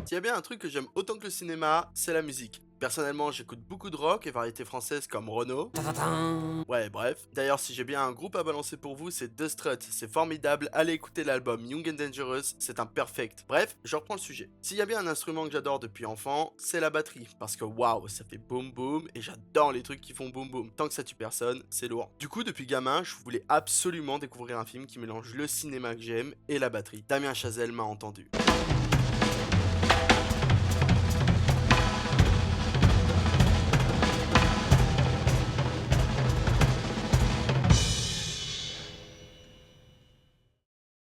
S'il y a bien un truc que j'aime autant que le cinéma, c'est la musique. Personnellement, j'écoute beaucoup de rock et variétés françaises comme Renaud. Tadadam. Ouais, bref. D'ailleurs, si j'ai bien un groupe à balancer pour vous, c'est The Strut. C'est formidable. Allez écouter l'album Young and Dangerous, c'est un perfect. Bref, je reprends le sujet. S'il y a bien un instrument que j'adore depuis enfant, c'est la batterie. Parce que waouh, ça fait boum boum et j'adore les trucs qui font boum boum. Tant que ça tue personne, c'est lourd. Du coup, depuis gamin, je voulais absolument découvrir un film qui mélange le cinéma que j'aime et la batterie. Damien Chazelle m'a entendu.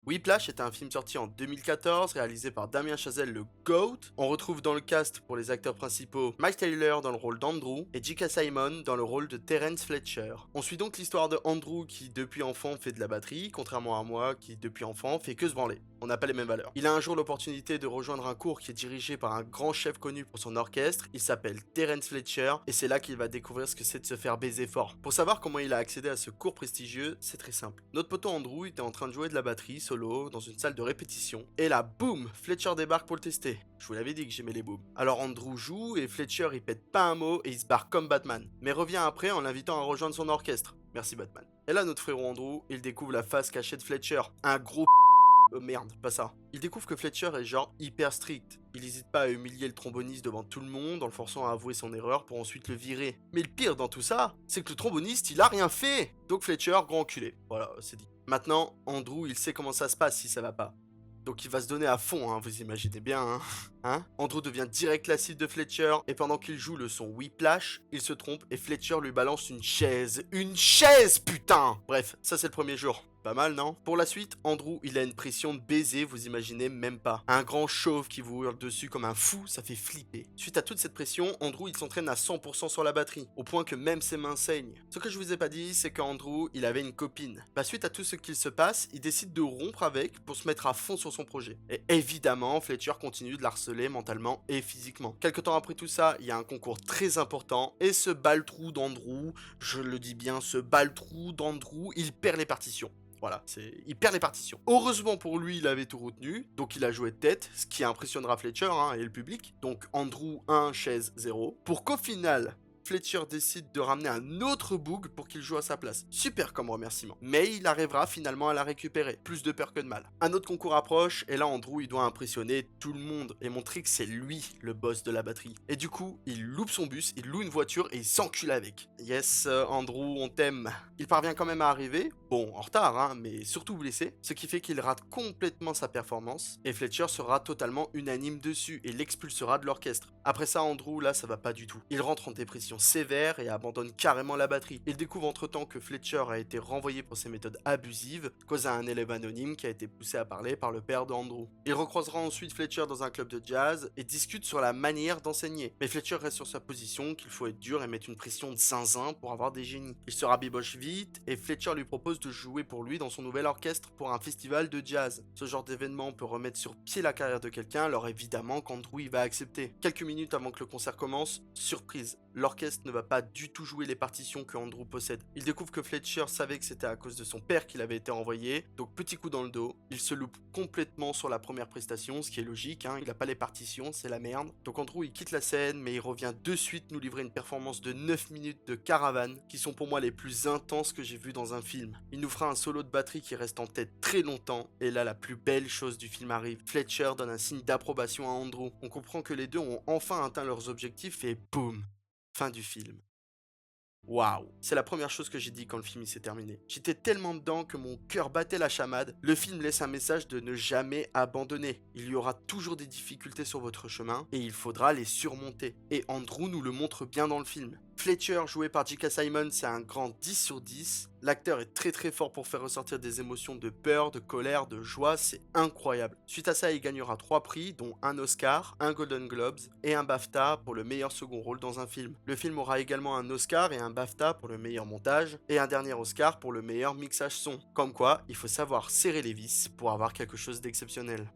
Whiplash est un film sorti en 2014, réalisé par Damien Chazelle le GOAT. On retrouve dans le cast pour les acteurs principaux Mike Taylor dans le rôle d'Andrew et J.K. Simon dans le rôle de Terence Fletcher. On suit donc l'histoire de Andrew qui depuis enfant fait de la batterie, contrairement à moi qui depuis enfant fait que se branler. On n'a pas les mêmes valeurs. Il a un jour l'opportunité de rejoindre un cours qui est dirigé par un grand chef connu pour son orchestre. Il s'appelle Terence Fletcher et c'est là qu'il va découvrir ce que c'est de se faire baiser fort. Pour savoir comment il a accédé à ce cours prestigieux, c'est très simple. Notre poteau Andrew était en train de jouer de la batterie solo dans une salle de répétition. Et là, boum, Fletcher débarque pour le tester. Je vous l'avais dit que j'aimais les booms. Alors Andrew joue et Fletcher il pète pas un mot et il se barre comme Batman. Mais revient après en l'invitant à rejoindre son orchestre. Merci Batman. Et là notre frérot Andrew, il découvre la face cachée de Fletcher. Un gros merde, pas ça. Il découvre que Fletcher est genre hyper strict. Il n'hésite pas à humilier le tromboniste devant tout le monde en le forçant à avouer son erreur pour ensuite le virer. Mais le pire dans tout ça, c'est que le tromboniste il a rien fait. Donc Fletcher, grand enculé. Voilà, c'est dit. Maintenant, Andrew il sait comment ça se passe si ça va pas. Donc il va se donner à fond, hein, vous imaginez bien, hein. Andrew devient direct la cible de Fletcher, et pendant qu'il joue le son Whiplash, il se trompe et Fletcher lui balance une chaise. Une chaise, putain! Bref, ça c'est le premier jour. Pas mal, non? Pour la suite, Andrew, il a une pression de baiser, vous imaginez même pas. Un grand chauve qui vous hurle dessus comme un fou, ça fait flipper. Suite à toute cette pression, Andrew, il s'entraîne à 100% sur la batterie, au point que même ses mains saignent. Ce que je vous ai pas dit, c'est qu'Andrew, il avait une copine. Bah, suite à tout ce qu'il se passe, il décide de rompre avec pour se mettre à fond sur son projet. Et évidemment, Fletcher continue de l'harceler mentalement et physiquement. Quelque temps après tout ça, il y a un concours très important, et ce baltrou d'Andrew, je le dis bien, ce baltrou d'Andrew, il perd les partitions. Voilà, il perd les partitions. Heureusement pour lui, il avait tout retenu, donc il a joué de tête, ce qui impressionnera Fletcher hein, et le public. Donc Andrew 1, chaise 0. Pour qu'au final, Fletcher décide de ramener un autre boog pour qu'il joue à sa place. Super comme remerciement. Mais il arrivera finalement à la récupérer. Plus de peur que de mal. Un autre concours approche et là Andrew il doit impressionner tout le monde et montrer que c'est lui le boss de la batterie. Et du coup, il loupe son bus, il loue une voiture et il s'encule avec. Yes, Andrew, on t'aime. Il parvient quand même à arriver. Bon, en retard, hein, mais surtout blessé. Ce qui fait qu'il rate complètement sa performance. Et Fletcher sera totalement unanime dessus et l'expulsera de l'orchestre. Après ça, Andrew, là, ça va pas du tout. Il rentre en dépression sévère et abandonne carrément la batterie. Il découvre entre-temps que Fletcher a été renvoyé pour ses méthodes abusives, cause à un élève anonyme qui a été poussé à parler par le père d'Andrew. Il recroisera ensuite Fletcher dans un club de jazz et discute sur la manière d'enseigner. Mais Fletcher reste sur sa position qu'il faut être dur et mettre une pression de zinzin pour avoir des génies. Il se rabiboche vite et Fletcher lui propose de jouer pour lui dans son nouvel orchestre pour un festival de jazz. Ce genre d'événement peut remettre sur pied la carrière de quelqu'un, alors évidemment qu'Andrew il va accepter. Quelques minutes avant que le concert commence, surprise, l'orchestre ne va pas du tout jouer les partitions que Andrew possède. Il découvre que Fletcher savait que c'était à cause de son père qu'il avait été envoyé, donc petit coup dans le dos, il se loupe complètement sur la première prestation, ce qui est logique, hein, il a pas les partitions, c'est la merde. Donc Andrew il quitte la scène, mais il revient de suite nous livrer une performance de 9 minutes de caravane, qui sont pour moi les plus intenses que j'ai vues dans un film. Il nous fera un solo de batterie qui reste en tête très longtemps, et là la plus belle chose du film arrive. Fletcher donne un signe d'approbation à Andrew. On comprend que les deux ont enfin atteint leurs objectifs et boum, fin du film. Waouh, c'est la première chose que j'ai dit quand le film s'est terminé. J'étais tellement dedans que mon cœur battait la chamade. Le film laisse un message de ne jamais abandonner. Il y aura toujours des difficultés sur votre chemin et il faudra les surmonter. Et Andrew nous le montre bien dans le film. Fletcher, joué par J.K. Simon, c'est un grand 10 sur 10. L'acteur est très très fort pour faire ressortir des émotions de peur, de colère, de joie, c'est incroyable. Suite à ça, il gagnera 3 prix, dont un Oscar, un Golden Globes et un BAFTA pour le meilleur second rôle dans un film. Le film aura également un Oscar et un BAFTA pour le meilleur montage et un dernier Oscar pour le meilleur mixage son. Comme quoi, il faut savoir serrer les vis pour avoir quelque chose d'exceptionnel.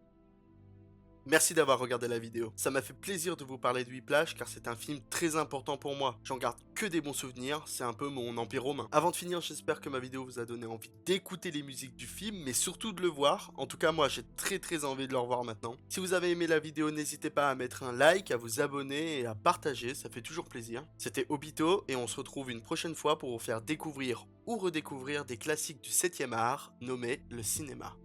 Merci d'avoir regardé la vidéo. Ça m'a fait plaisir de vous parler de Whiplash car c'est un film très important pour moi. J'en garde que des bons souvenirs, c'est un peu mon empire romain. Avant de finir, j'espère que ma vidéo vous a donné envie d'écouter les musiques du film, mais surtout de le voir. En tout cas, moi j'ai très envie de le revoir maintenant. Si vous avez aimé la vidéo, n'hésitez pas à mettre un like, à vous abonner et à partager, ça fait toujours plaisir. C'était Obito et on se retrouve une prochaine fois pour vous faire découvrir ou redécouvrir des classiques du 7e art nommés le cinéma.